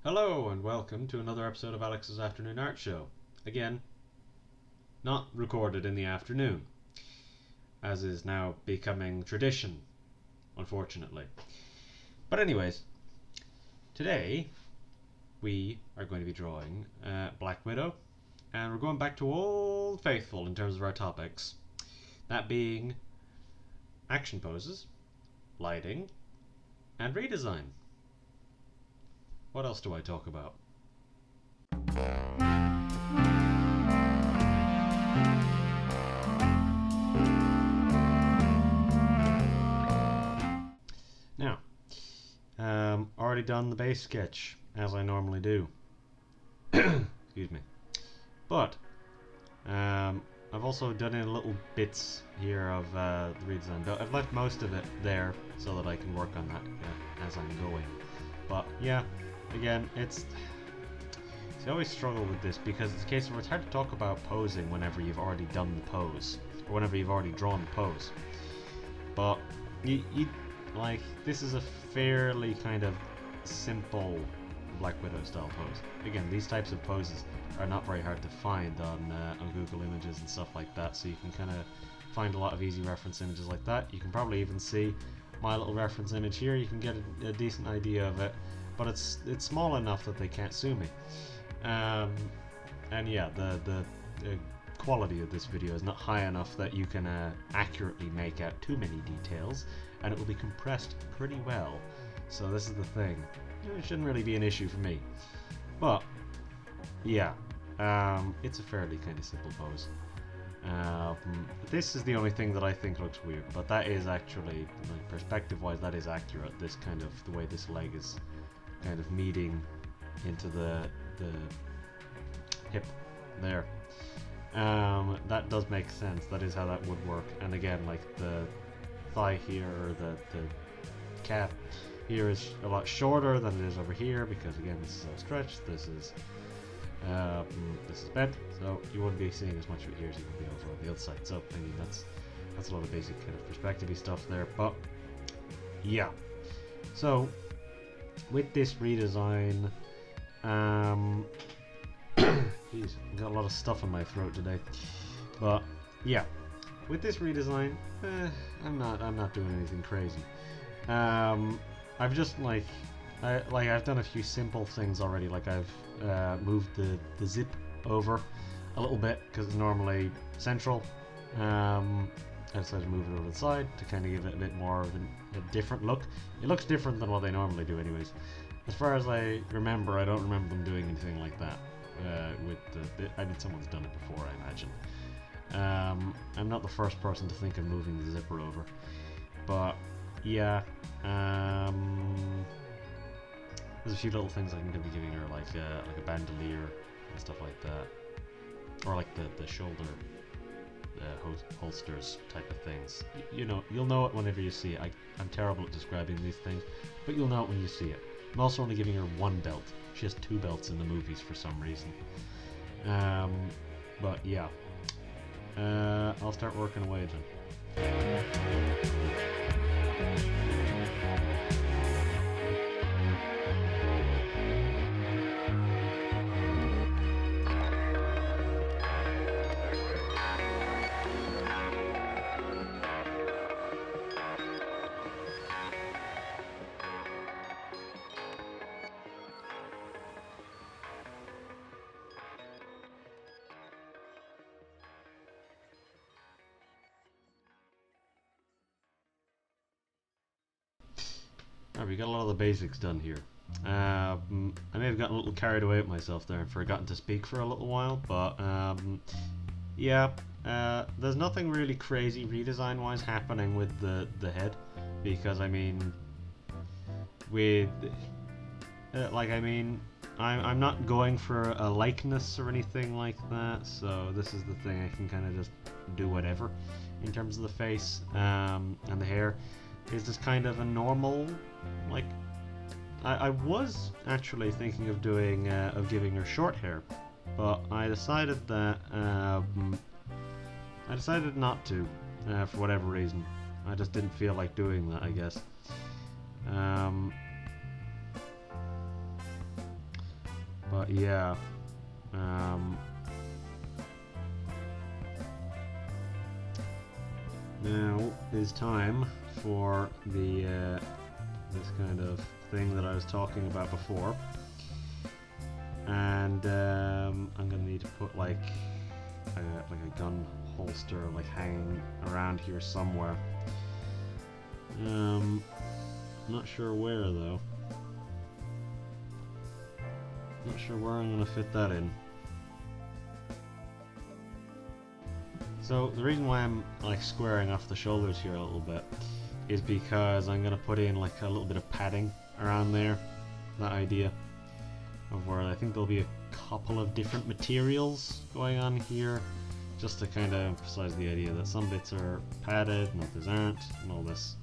Hello and welcome to another episode of Alex's Afternoon Art Show. Again, not recorded in the afternoon, as is now becoming tradition, unfortunately. But anyways, today we are going to be drawing Black Widow, and we're going back to Old Faithful in terms of our topics. That being action poses, lighting, and redesign. What else do I talk about? Now, already done the base sketch, as I normally do. Excuse me. But, I've also done in little bits here of the redesign. I've left most of it there so that I can work on that as I'm going. But, yeah. Again, I always struggle with this because it's a case where it's hard to talk about posing whenever you've already done the pose, or whenever you've already drawn the pose. But this is a fairly kind of simple Black Widow style pose. Again, these types of poses are not very hard to find on Google Images and stuff like that, so you can kind of find a lot of easy reference images like that. You can probably even see my little reference image here. You can get a decent idea of it. But it's small enough that they can't sue me. And yeah, the quality of this video is not high enough that you can accurately make out too many details, and it will be compressed pretty well. So this is the thing. It shouldn't really be an issue for me. But yeah, it's a fairly kind of simple pose. This is the only thing that I think looks weird, but that is actually, like, perspective-wise, that is accurate. This kind of, the way this leg is kind of meeting into the hip there. That does make sense. That is how that would work. And again, like the thigh here, or the calf here, is a lot shorter than it is over here because again, this is all stretched. This is bent, so you wouldn't be seeing as much of it here as you would be over on the other side. So I mean, that's a lot of basic kind of perspective-y stuff there. But yeah, so with this redesign, jeez, I've got a lot of stuff in my throat today. But yeah, with this redesign, I'm not doing anything crazy. I've just I've done a few simple things already. Like I've moved the zip over a little bit because it's normally central. I decided to move it over to the side to kind of give it a bit more of a different look. It looks different than what they normally do anyways. As far as I remember, I don't remember them doing anything like that with I mean, someone's done it before, I imagine. I'm not the first person to think of moving the zipper over. But yeah, there's a few little things I'm going to be giving her, like a bandolier and stuff like that. Or like the shoulder holsters type of things. You'll know it whenever you see it. I'm terrible at describing these things, but you'll know it when you see it. I'm also only giving her one belt. She has two belts in the movies for some reason. But yeah, I'll start working away then. Alright, we got a lot of the basics done here. I may have gotten a little carried away with myself there and forgotten to speak for a little while, but yeah, there's nothing really crazy redesign wise happening with the head, because I mean, with I'm not going for a likeness or anything like that, so this is the thing. I can kind of just do whatever in terms of the face, and the hair is just kind of a normal, like, I was actually thinking of doing of giving her short hair, but I decided that I decided not to for whatever reason. I just didn't feel like doing that, I guess. But yeah, now is time for the this kind of thing that I was talking about before, and I'm gonna need to put like a gun holster like hanging around here somewhere. Not sure where though. Not sure where I'm gonna fit that in. So the reason why I'm like squaring off the shoulders here a little bit is because I'm gonna put in like a little bit of padding around there. That idea of where I think there'll be a couple of different materials going on here, just to kind of emphasize the idea that some bits are padded and others aren't, and all this.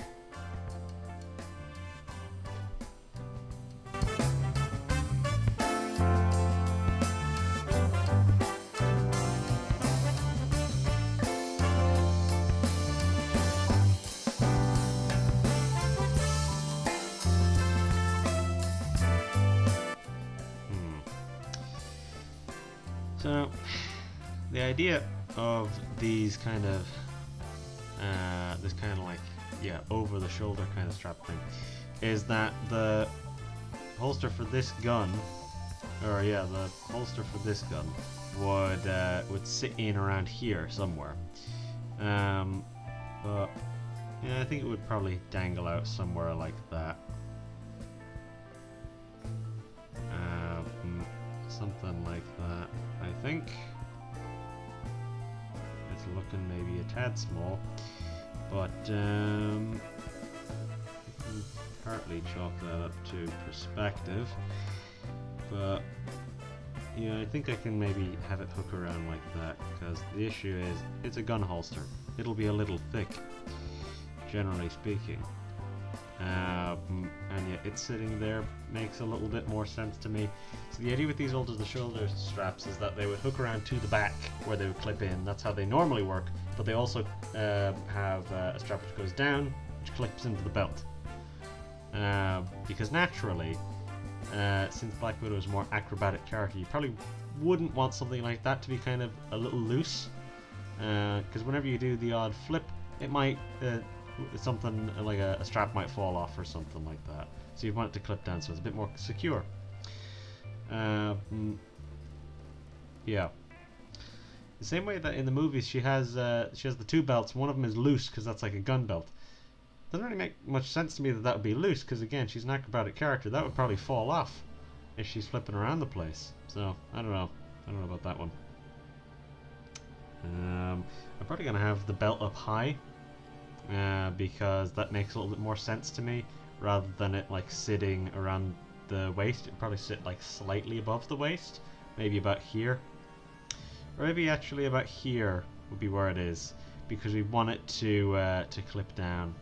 So the idea of these kind of this kind of like over the shoulder kind of strap thing is that the holster for this gun, or the holster for this gun would sit in around here somewhere. But yeah, I think it would probably dangle out somewhere like that. Something like that, I think. It's looking maybe a tad small, but I can partly chalk that up to perspective. But yeah, I think I can maybe have it hook around like that, because the issue is it's a gun holster. It'll be a little thick, generally speaking. And yet it's sitting there makes a little bit more sense to me. So the idea with these over-the-shoulder straps is that they would hook around to the back where they would clip in. That's how they normally work, but they also have a strap which goes down, which clips into the belt. Because naturally, since Black Widow is a more acrobatic character, you probably wouldn't want something like that to be kind of a little loose. Because whenever you do the odd flip, it might something like a strap might fall off or something like that. So you want it to clip down so it's a bit more secure. Yeah. The same way that in the movies she has the two belts. One of them is loose because that's like a gun belt. Doesn't really make much sense to me that that would be loose, because again, she's an acrobatic character. That would probably fall off if she's flipping around the place. So I don't know. I don't know about that one. I'm probably gonna have the belt up high. Because that makes a little bit more sense to me, rather than it like sitting around the waist. It'd probably sit like slightly above the waist, maybe about here, or maybe actually about here would be where it is, because we want it to clip down.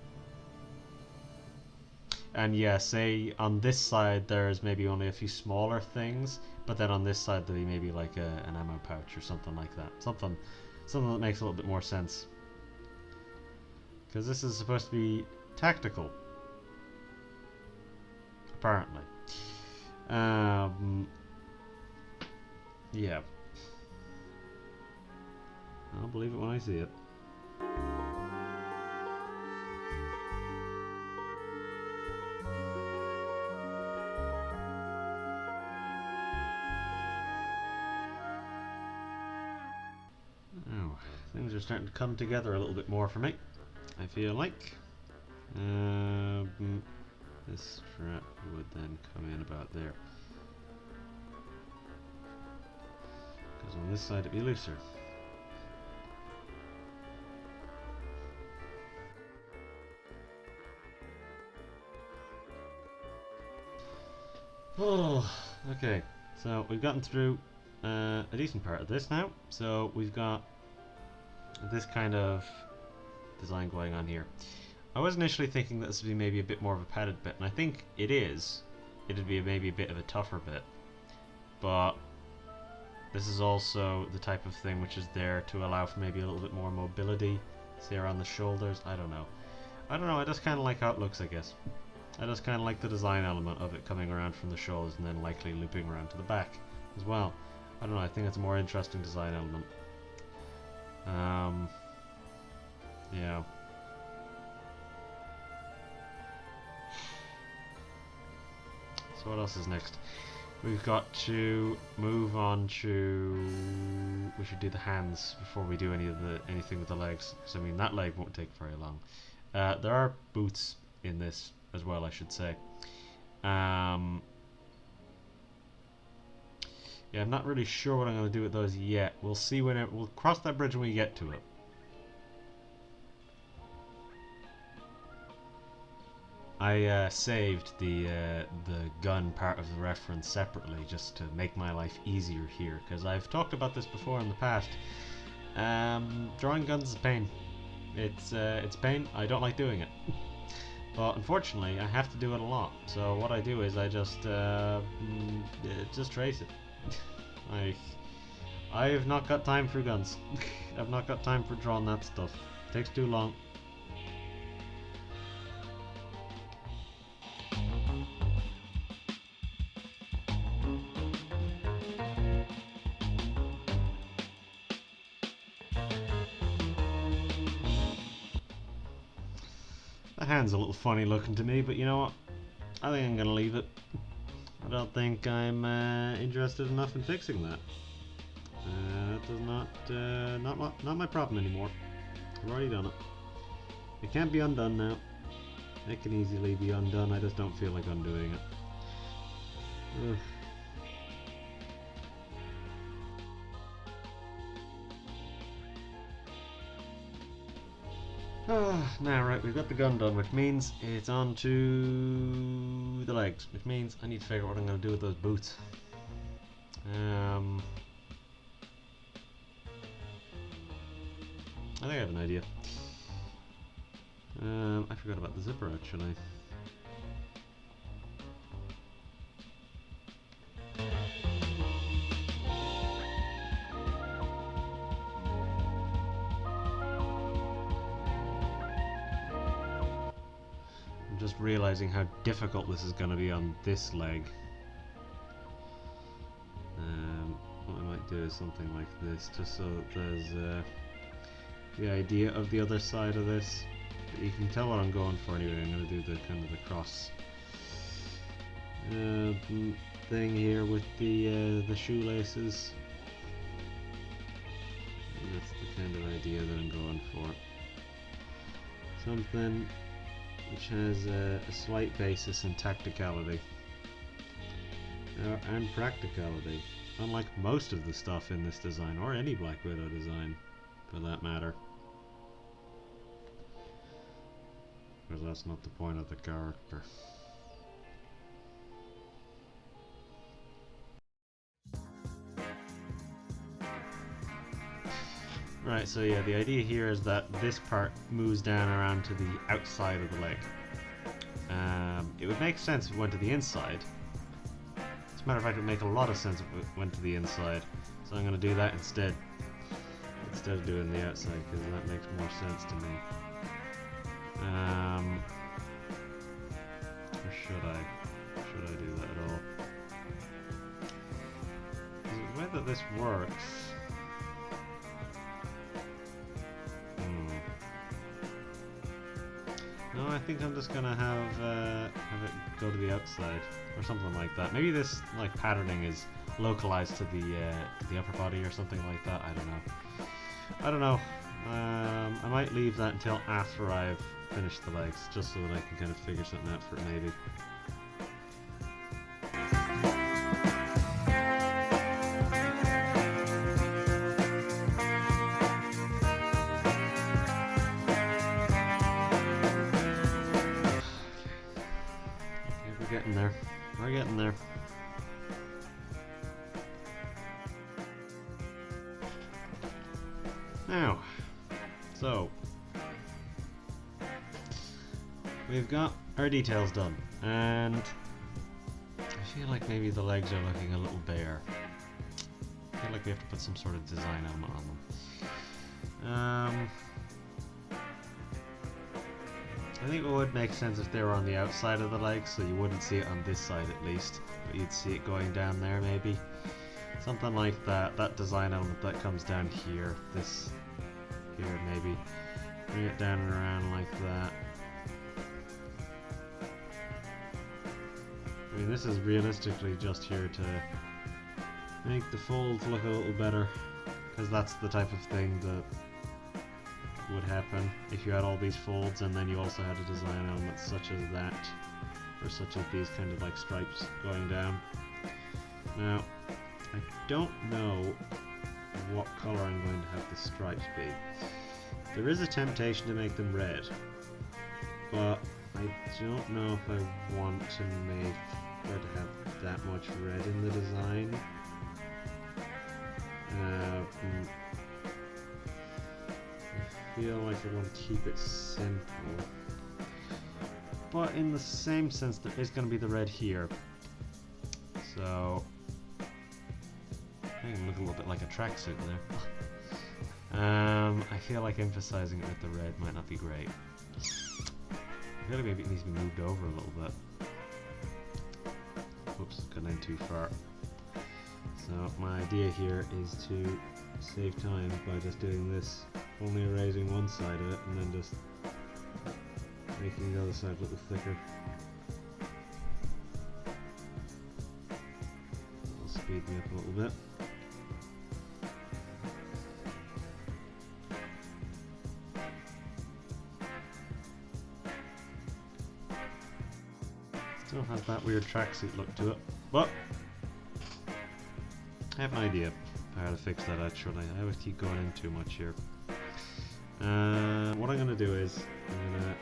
And yeah, say on this side there's maybe only a few smaller things, but then on this side there'll be maybe like an ammo pouch or something like that. Something that makes a little bit more sense. Because this is supposed to be tactical, apparently. Yeah. I'll believe it when I see it. Oh, things are starting to come together a little bit more for me, I feel like. This strap would then come in about there, because on this side it'd be looser. Oh, okay, so we've gotten through a decent part of this now. So we've got this kind of design going on here. I was initially thinking that this would be maybe a bit more of a padded bit, and I think it is. It'd be maybe a bit of a tougher bit, but this is also the type of thing which is there to allow for maybe a little bit more mobility, say around the shoulders. I don't know. I just kind of like how it looks, I guess. I just kind of like the design element of it coming around from the shoulders and then likely looping around to the back as well. I don't know, I think it's a more interesting design element. Yeah. So what else is next? We've got to move on to... We should do the hands before we do anything with the legs, because I mean that leg won't take very long. There are boots in this as well, I should say. Yeah, I'm not really sure what I'm going to do with those yet. We'll see we'll cross that bridge when we get to it. I saved the gun part of the reference separately just to make my life easier here, because I've talked about this before in the past. Drawing guns is pain. It's pain. I don't like doing it. But unfortunately, I have to do it a lot. So what I do is I just trace it. I have not got time for guns. I've not got time for drawing that stuff. It takes too long. The hand's a little funny looking to me, but you know what? I think I'm gonna leave it. I don't think I'm interested enough in fixing that. That does not my problem anymore. I've already done it. It can't be undone now. It can easily be undone. I just don't feel like undoing it. Ugh. Now, right, we've got the gun done, which means it's on to the legs, which means I need to figure out what I'm going to do with those boots. I think I have an idea. I forgot about the zipper, actually. Just realizing how difficult this is going to be on this leg. What I might do is something like this, just so that there's the idea of the other side of this. But you can tell what I'm going for anyway. I'm going to do the kind of the cross thing here with the shoelaces. And that's the kind of idea that I'm going for. Something which has a slight basis in tacticality and practicality, unlike most of the stuff in this design, or any Black Widow design for that matter. Because that's not the point of the character. Right, so yeah, the idea here is that this part moves down around to the outside of the leg. It would make sense if it went to the inside. As a matter of fact, it would make a lot of sense if it went to the inside. So I'm going to do that instead of doing the outside, because that makes more sense to me. Or should I do that at all? The way that this works... No, I think I'm just gonna have it go to the outside or something like that. Maybe this like patterning is localized to the upper body or something like that. I don't know. I might leave that until after I've finished the legs, just so that I can kind of figure something out for it maybe. We're getting there. Now, so we've got our details done, and I feel like maybe the legs are looking a little bare. I feel like we have to put some sort of design element on them. I think it would make sense if they were on the outside of the leg, so you wouldn't see it on this side at least, but you'd see it going down there maybe. Something like that. That design element that comes down here. This here maybe. Bring it down and around like that. I mean, this is realistically just here to make the folds look a little better, because that's the type of thing that would happen if you had all these folds and then you also had a design element such as that, or such as these kind of like stripes going down. Now, I don't know what color I'm going to have the stripes be. There is a temptation to make them red, but I don't know if I want to make or to have that much red in the design. I feel like I want to keep it simple, but in the same sense there is going to be the red here, so I can look a little bit like a tracksuit there. I feel like emphasizing it with the red might not be great. I feel like maybe it needs to be moved over a little bit. Whoops, gone in too far. So my idea here is to save time by just doing this, only erasing one side of it and then just making the other side a little thicker. That'll speed me up a little bit. Still has that weird tracksuit look to it, but I have an idea how to fix that actually. I always keep going in too much here. What I'm going to do is I'm going to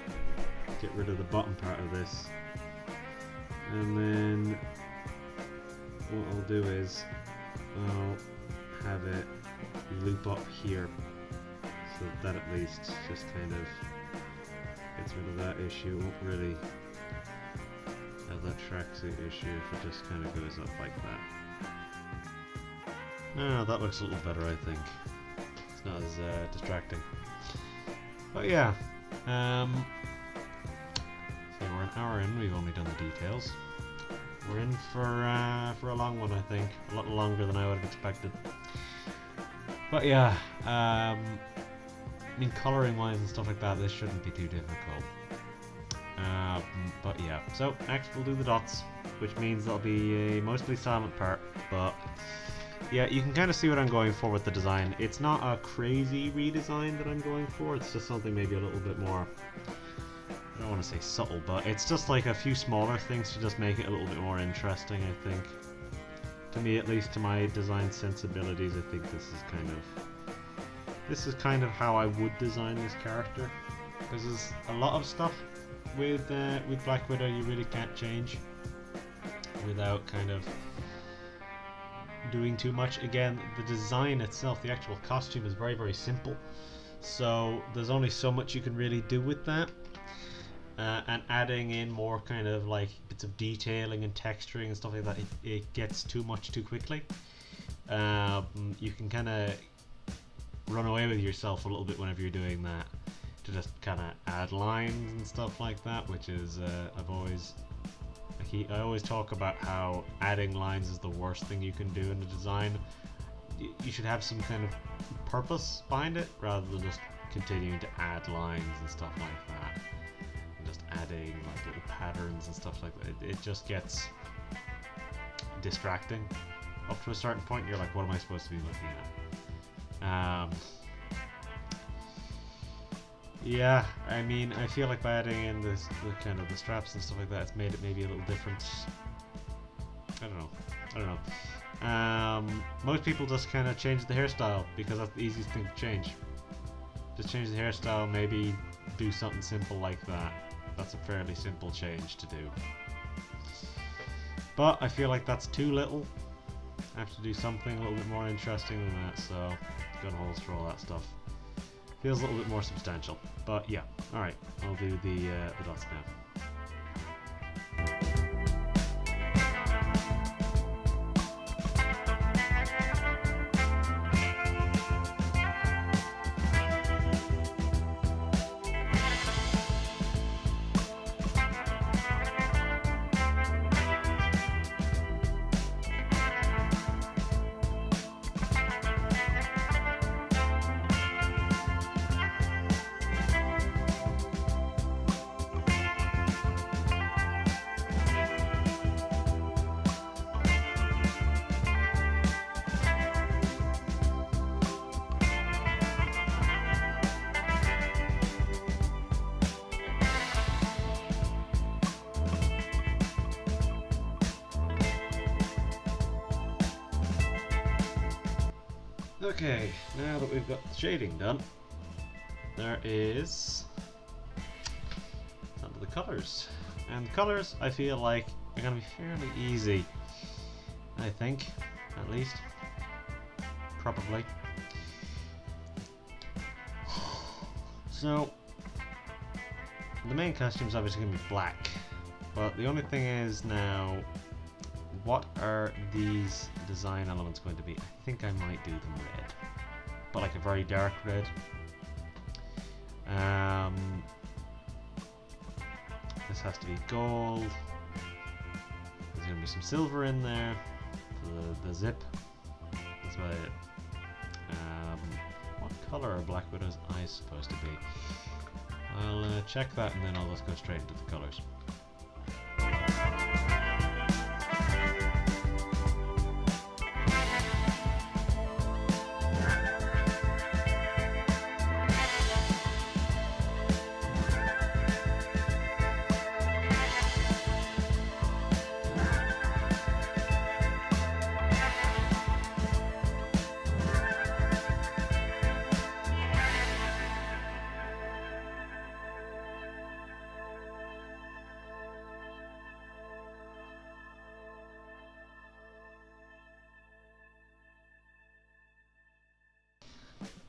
get rid of the bottom part of this, and then what I'll do is I'll have it loop up here, so that at least just kind of gets rid of that issue. It won't really have that tracksuit issue if it just kind of goes up like that. Oh, that looks a little better, I think. It's not as distracting. But yeah, so we're an hour in. We've only done the details. We're in for a long one, I think. A lot longer than I would have expected. But yeah, I mean, coloring wise and stuff like that, this shouldn't be too difficult. But yeah, so next we'll do the dots, which means there'll be a mostly silent part, but yeah, you can kind of see what I'm going for with the design. It's not a crazy redesign that I'm going for, it's just something maybe a little bit more, I don't want to say subtle, but it's just like a few smaller things to just make it a little bit more interesting, I think. To me, at least, to my design sensibilities, I think this is kind of how I would design this character. Because there's a lot of stuff with Black Widow you really can't change without kind of doing too much. Again, the design itself, the actual costume, is very, very simple, so there's only so much you can really do with that, and adding in more kind of like bits of detailing and texturing and stuff like that, it gets too much too quickly. You can kind of run away with yourself a little bit whenever you're doing that, to just kind of add lines and stuff like that, which is I always talk about how adding lines is the worst thing you can do in a design. You should have some kind of purpose behind it, rather than just continuing to add lines and stuff like that, and just adding like little patterns and stuff like that. It just gets distracting up to a certain point. You're like, what am I supposed to be looking at? Yeah, I mean, I feel like by adding in the kind of the straps and stuff like that, it's made it maybe a little different. I don't know. Most people just kind of change the hairstyle because that's the easiest thing to change. Just change the hairstyle, maybe do something simple like that. That's a fairly simple change to do. But I feel like that's too little. I have to do something a little bit more interesting than that, so gun holes for all that stuff. Feels a little bit more substantial, but yeah. Alright, I'll do the dots now. Okay, now that we've got the shading done, there is some of the colours. And the colours, I feel like, are going to be fairly easy. I think, at least. Probably. So, the main costume is obviously going to be black. But the only thing is now, what are these design elements going to be? I think I might do them red. But like a very dark red. This has to be gold. There's going to be some silver in there for the zip. That's about it. What colour are Black Widow's eyes supposed to be? I'll check that and then I'll just go straight into the colours.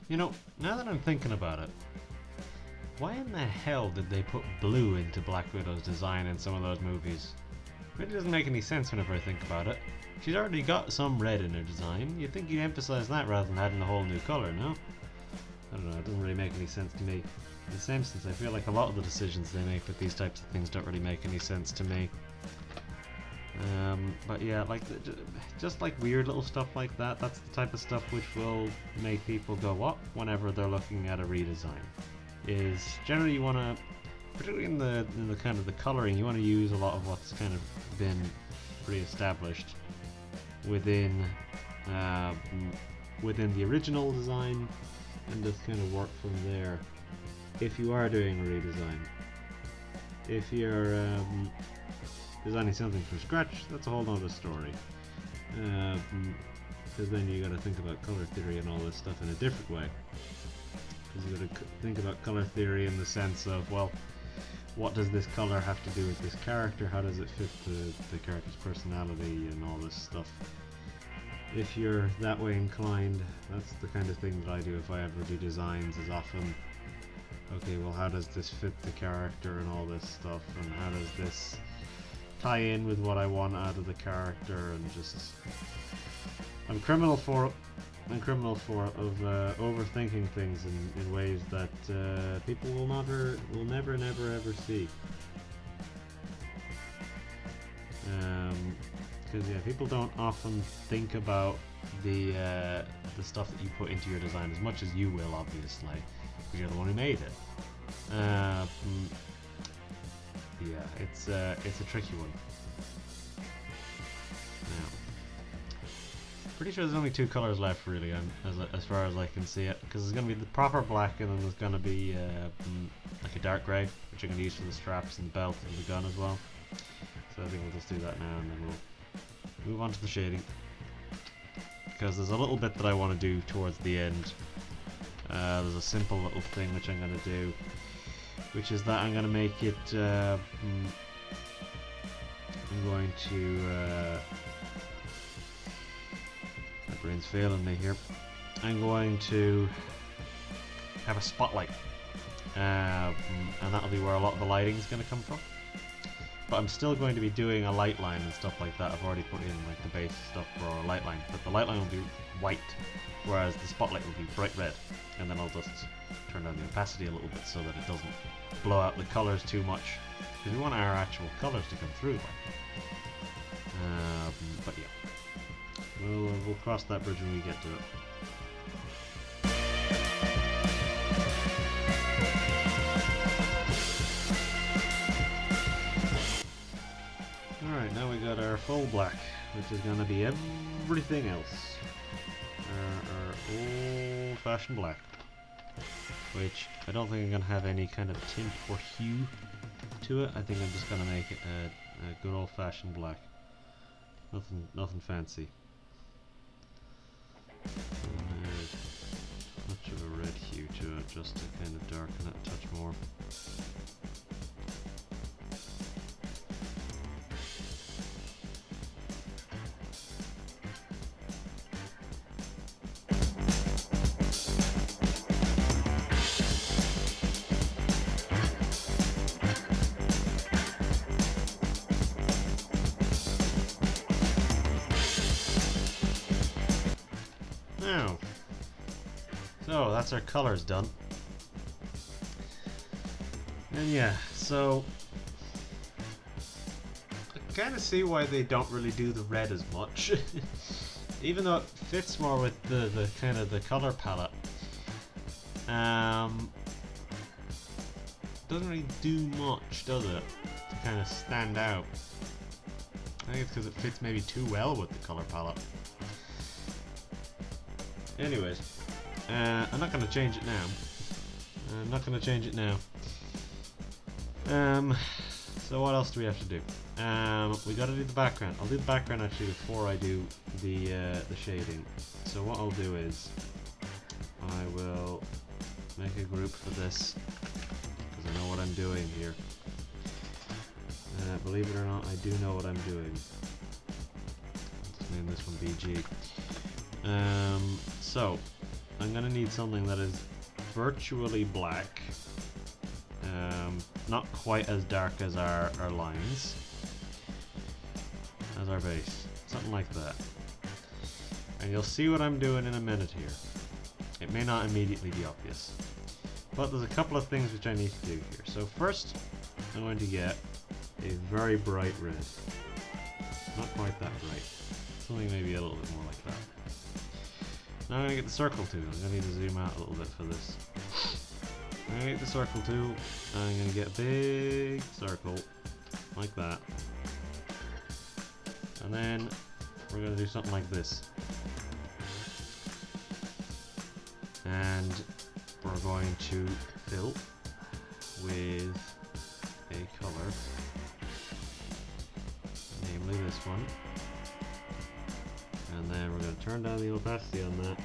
You know, now that I'm thinking about it, why in the hell did they put blue into Black Widow's design in some of those movies? It really doesn't make any sense whenever I think about it. She's already got some red in her design. You'd think you'd emphasize that rather than adding a whole new colour, no? I don't know, it doesn't really make any sense to me. In the same sense, I feel like a lot of the decisions they make with these types of things don't really make any sense to me. But yeah, like just like weird little stuff like that, that's the type of stuff which will make people go what whenever they're looking at a redesign. Is generally you want to, particularly in the kind of the colouring, you want to use a lot of what's kind of been pre-established within within the original design, and just kind of work from there. If you are doing a redesign, if you're designing something from scratch, that's a whole other story. Because then you got to think about color theory and all this stuff in a different way. Because you got to think about color theory in the sense of, well, what does this color have to do with this character? How does it fit the character's personality and all this stuff? If you're that way inclined, that's the kind of thing that I do if I ever do designs, is often, okay, well, how does this fit the character and all this stuff, and how does this tie in with what I want out of the character, and just I'm criminal for overthinking things in ways that people will never ever see. Because yeah, people don't often think about the stuff that you put into your design as much as you will, obviously, because you're the one who made it. Yeah, it's a tricky one. Now, pretty sure there's only two colors left, really, as far as I can see it, because there's going to be the proper black, and then there's going to be like a dark grey, which you're going to use for the straps and the belt and the gun as well. So I think we'll just do that now, and then we'll move on to the shading, because there's a little bit that I want to do towards the end. There's a simple little thing which I'm going to do, which is that I'm going to make it, I'm going to, my brain's failing me here, I'm going to have a spotlight, and that'll be where a lot of the lighting is going to come from. But I'm still going to be doing a light line and stuff like that. I've already put in like the base stuff for a light line, but the light line will be white, whereas the spotlight will be bright red, and then I'll just turn down the opacity a little bit so that it doesn't blow out the colours too much, because we want our actual colours to come through. But yeah, we'll cross that bridge when we get to it. Alright, now we got our full black, which is going to be everything else. Our old-fashioned black, which I don't think I'm going to have any kind of tint or hue to it. I think I'm just going to make it a good old-fashioned black. Nothing fancy. And there's it just to kind of darken it a touch more. Now, so that's our colors done. And yeah, so I kind of see why they don't really do the red as much. Even though it fits more with the kind of the color palette. Doesn't really do much, does it? To kind of stand out. I think it's because it fits maybe too well with the color palette. Anyways, I'm not going to change it now. I'm not going to change it now. So what else do we have to do? We got to do the background. I'll do the background actually before I do the shading. So what I'll do is I will make a group for this because I know what I'm doing here. Believe it or not, I do know what I'm doing. Let's name this one BG. So I'm gonna need something that is virtually black, not quite as dark as our lines, as our base, something like that. And you'll see what I'm doing in a minute here. It may not immediately be obvious, but there's a couple of things which I need to do here. So first, I'm going to get a very bright red. Not quite that bright. Something maybe a little bit more like that. Now I'm going to get the circle tool. I'm going to need to zoom out a little bit for this. I'm going to get the circle tool, and I'm going to get a big circle, like that. And then we're going to do something like this. And we're going to fill with a color, namely this one. And then we're going to turn down the opacity on that.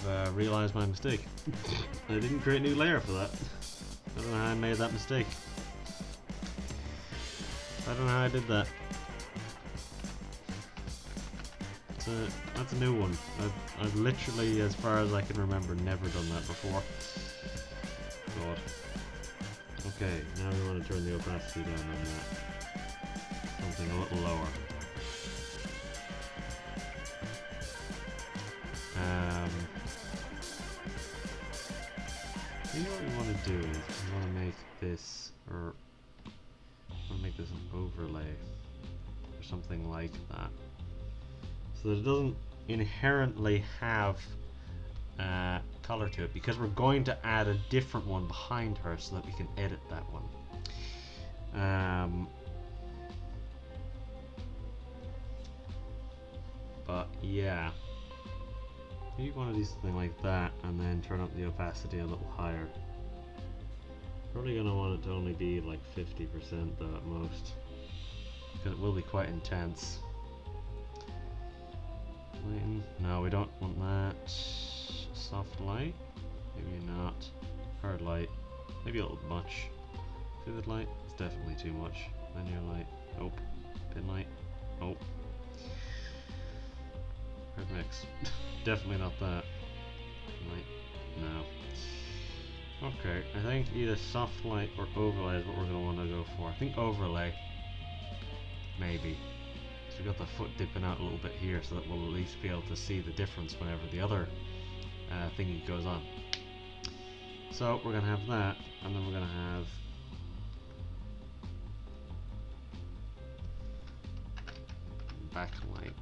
I've realized my mistake. I didn't create a new layer for that. I don't know how I made that mistake. I don't know how I did that. That's a new one. I've literally, as far as I can remember, never done that before. God. Okay, now we want to turn the opacity down on that. Something a little lower. You know what we want to do is we want to make this, or I want to make this an overlay, or something like that, so that it doesn't inherently have color to it, because we're going to add a different one behind her so that we can edit that one. But yeah, maybe want to do something like that and then turn up the opacity a little higher. Probably going to want it to only be like 50% though at most, because it will be quite intense. Lighten. No, we don't want that. Soft light? Maybe not. Hard light. Maybe a little much. Vivid light? It's definitely too much. Linear light. Nope. Pin light? Nope. Hard mix. Definitely not that. Light? No. Okay, I think either soft light or overlay is what we're going to want to go for. I think overlay. Maybe. So we got the foot dipping out a little bit here so that we'll at least be able to see the difference whenever the other thingy goes on. So we're going to have that, and then we're going to have backlight.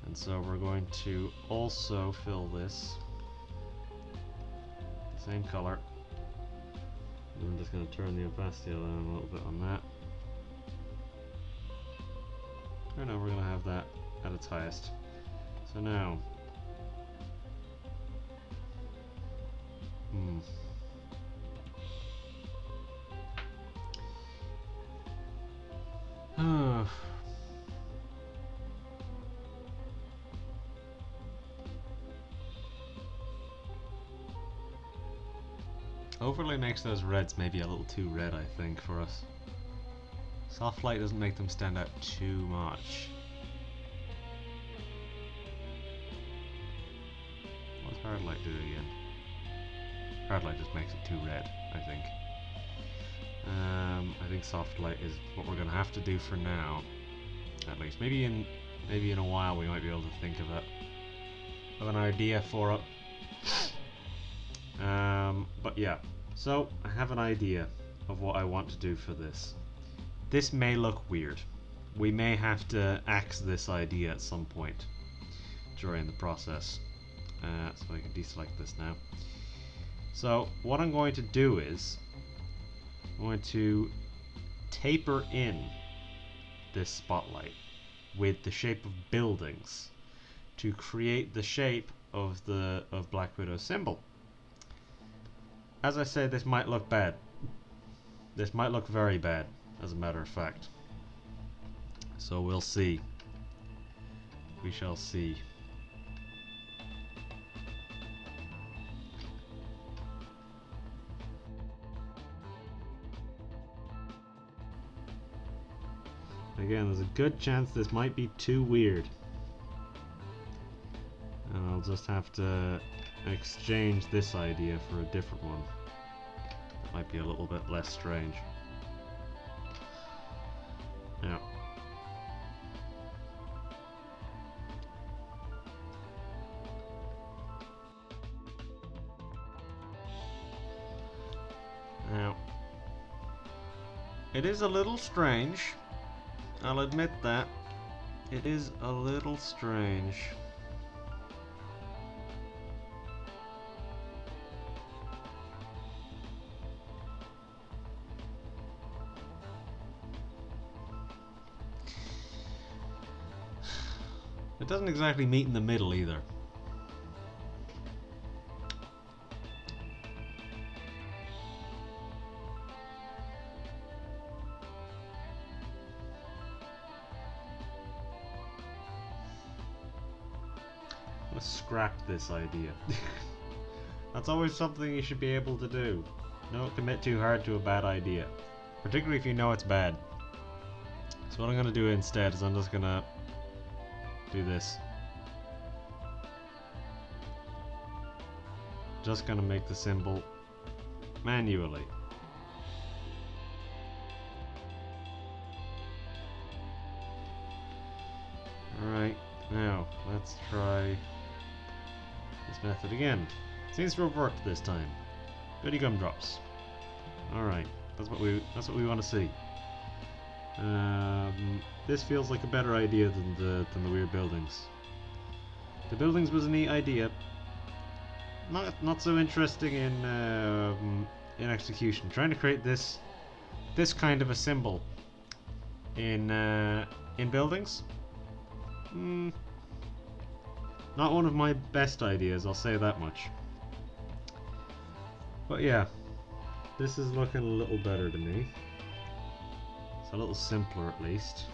And so we're going to also fill this the same color. And I'm just going to turn the opacity down a little bit on that. Oh no, we're going to have that at its highest. So now, Overlay makes those reds maybe a little too red, I think, for us. Soft light doesn't make them stand out too much. What does hard light do again? Hard light just makes it too red, I think. I think soft light is what we're going to have to do for now, at least. Maybe in a while we might be able to think of an idea for it. But yeah, so I have an idea of what I want to do for this. This may look weird. We may have to axe this idea at some point during the process. So I can deselect this now. So what I'm going to do is I'm going to taper in this spotlight with the shape of buildings to create the shape of Black Widow's symbol. As I said, this might look bad. This might look very bad, as a matter of fact. So we'll see. We shall see. Again, there's a good chance this might be too weird. And I'll just have to exchange this idea for a different one. That might be a little bit less strange. Yeah. Now, it is a little strange. I'll admit that. It is a little strange. It doesn't exactly meet in the middle either. Let's scrap this idea. That's always something you should be able to do. Don't commit too hard to a bad idea. Particularly if you know it's bad. So what I'm going to do instead is I'm just going to do this. Just going to make the symbol manually. Alright, now let's try this method again. Seems to have worked this time. Goody gumdrops. Alright, that's what we want to see. This feels like a better idea than the weird buildings. The buildings was a neat idea. Not so interesting in execution. Trying to create this kind of a symbol in buildings. Not one of my best ideas, I'll say that much. But yeah, this is looking a little better to me. It's a little simpler at least.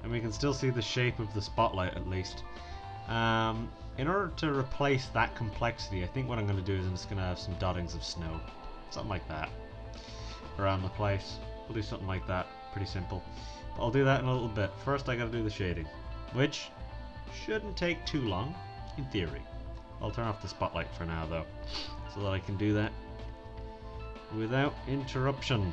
And we can still see the shape of the spotlight at least. In order to replace that complexity, I think what I'm going to do is I'm just going to have some dottings of snow. Something like that. Around the place. We'll do something like that. Pretty simple. But I'll do that in a little bit. First I got to do the shading. Which shouldn't take too long, in theory. I'll turn off the spotlight for now though. So that I can do that without interruption.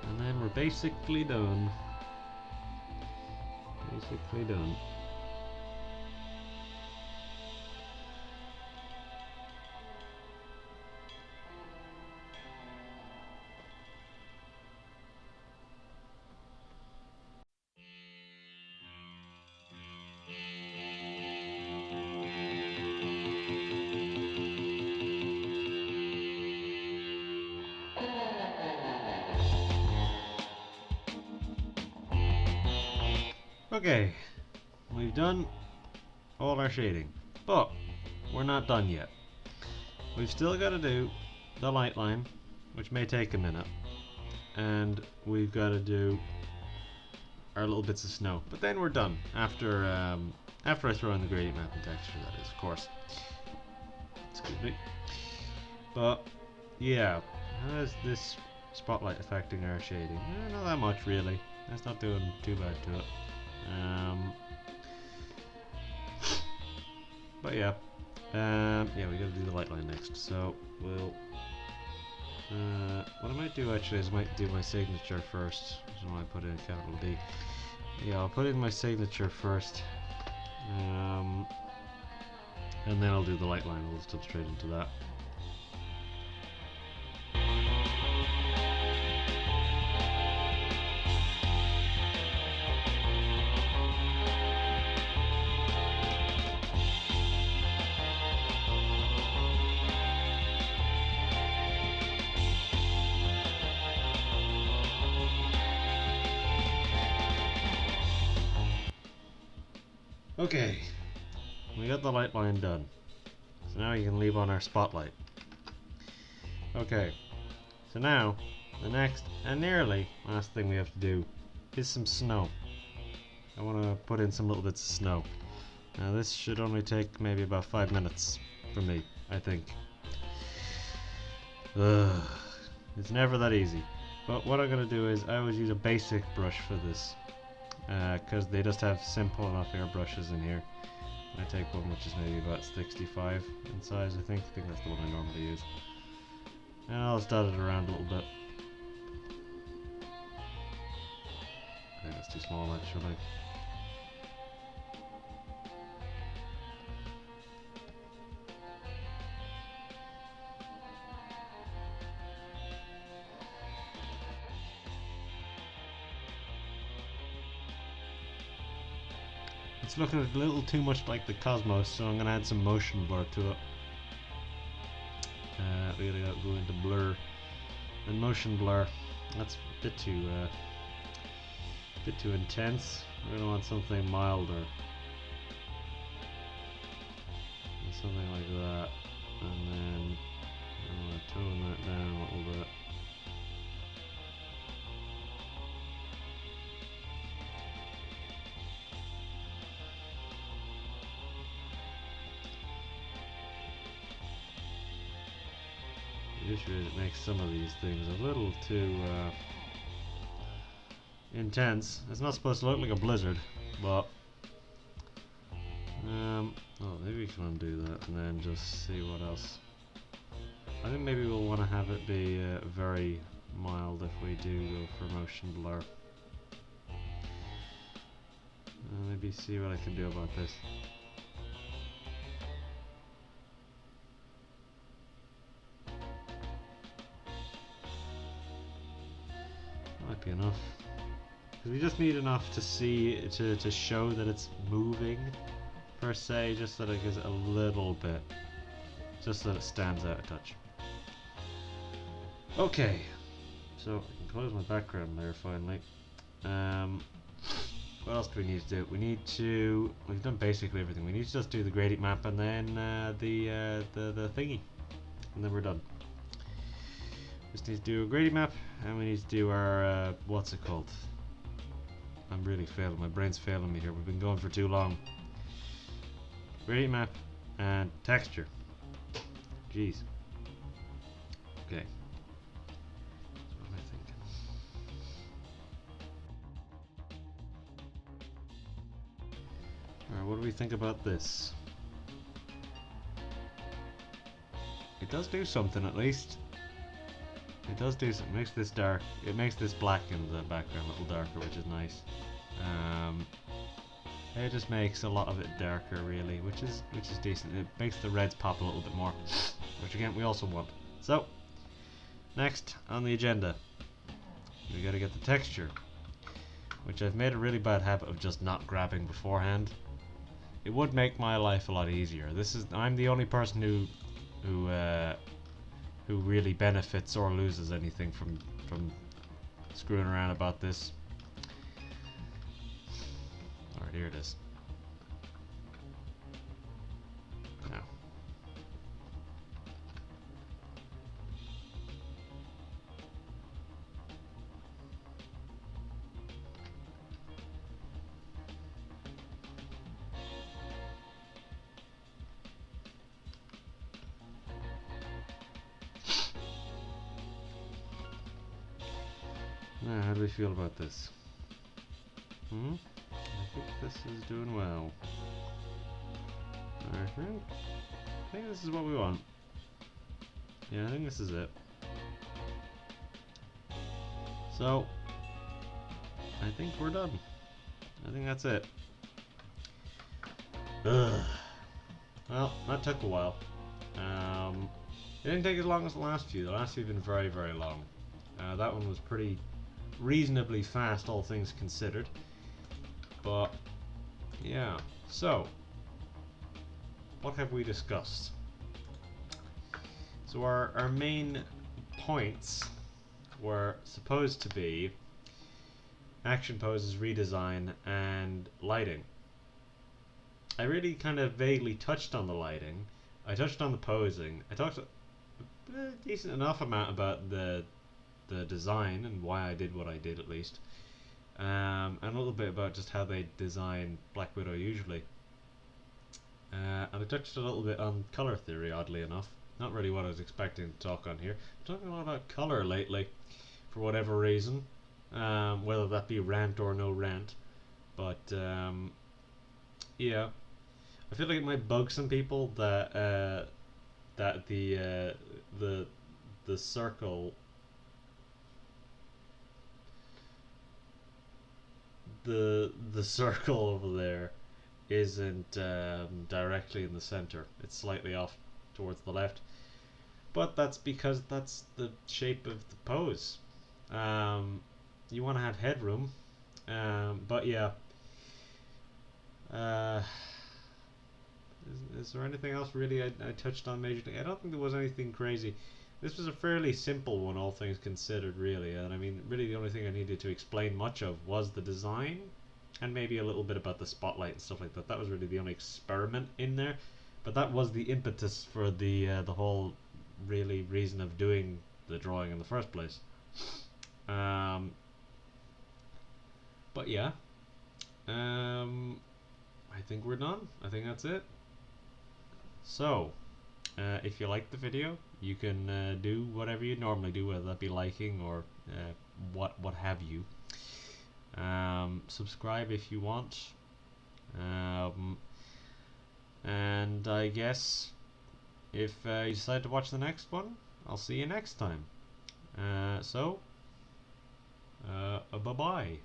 And then we're basically done. Basically done. Okay, we've done all our shading, but we're not done yet. We've still got to do the light line, which may take a minute, and we've got to do our little bits of snow. But then we're done after after I throw in the gradient map and texture, that is, of course. Excuse me. But yeah, how is this spotlight affecting our shading? Not that much, really. That's not doing too bad to it. But yeah, yeah, we gotta do the light line next. So we'll. What I might do actually is I might do my signature first. So I put in capital D. Yeah, I'll put in my signature first, and then I'll do the light line. We'll just jump straight into that. Okay, we got the light line done. So now you can leave on our spotlight. Okay, so now the next and nearly last thing we have to do is some snow. I want to put in some little bits of snow. Now this should only take maybe about 5 minutes for me, I think. It's never that easy. But what I'm going to do is I always use a basic brush for this, because they just have simple enough airbrushes in here. I take one which is maybe about 65 in size, I think that's the one I normally use. And I'll just dot it around a little bit. I think that's too small actually. It's looking a little too much like the cosmos, so I'm going to add some motion blur to it. We gotta go into blur and motion blur. That's a bit too intense. We're gonna want something milder, something like that, and then I'm gonna tone that down a little bit. The issue is it makes some of these things a little too intense. It's not supposed to look like a blizzard, but oh, maybe we can undo that and then just see what else. I think maybe we'll want to have it be very mild if we do go for motion blur. Maybe see what I can do about this. Might be enough. Because we just need enough to see, to show that it's moving, per se, just so that it gives it a little bit. Just so that it stands out a touch. Okay. So, I can close my background there finally. What else do we need to do? We've done basically everything. We need to just do the gradient map and then the thingy. And then we're done. Just need to do a gradient map, and we need to do our, what's it called? I'm really failing, my brain's failing me here, we've been going for too long. Gradient map and texture. Jeez. Okay. What am I thinking? Alright, what do we think about this? It does do something at least. It does do something. It makes this dark. It makes this black in the background a little darker, which is nice. It just makes a lot of it darker, really, which is decent. It makes the reds pop a little bit more, which again we also want. So, next on the agenda, we got to get the texture, which I've made a really bad habit of just not grabbing beforehand. It would make my life a lot easier. I'm the only person who really benefits or loses anything from screwing around about this. Now, how do we feel about this? I think this is doing well. I think this is what we want. Yeah, I think this is it. So, I think we're done. I think that's it. Ugh. Well, that took a while. It didn't take as long as the last few. The last few have been very, very long. That one was pretty reasonably fast, all things considered. But, yeah. So, what have we discussed? So our main points were supposed to be action poses, redesign, and lighting. I really kind of vaguely touched on the lighting. I touched on the posing. I talked a decent enough amount about the design and why I did what I did, at least. And a little bit about just how they design Black Widow usually. And I touched a little bit on color theory, oddly enough. Not really what I was expecting to talk on here. I'm talking a lot about color lately, for whatever reason. Whether that be rant or no rant. But, yeah. I feel like it might bug some people that that the circle, the circle over there isn't directly in the center. It's slightly off towards the left, but that's because that's the shape of the pose. You want to have headroom, but yeah. Is there anything else really I touched on majorly? I don't think there was anything crazy. This was a fairly simple one, all things considered, really. And I mean, really the only thing I needed to explain much of was the design, and maybe a little bit about the spotlight and stuff like that. That was really the only experiment in there. But that was the impetus for the whole really reason of doing the drawing in the first place. But yeah. I think we're done. I think that's it. So, if you liked the video, you can do whatever you normally do, whether that be liking or what have you. Subscribe if you want. And I guess if you decide to watch the next one, I'll see you next time. Bye-bye.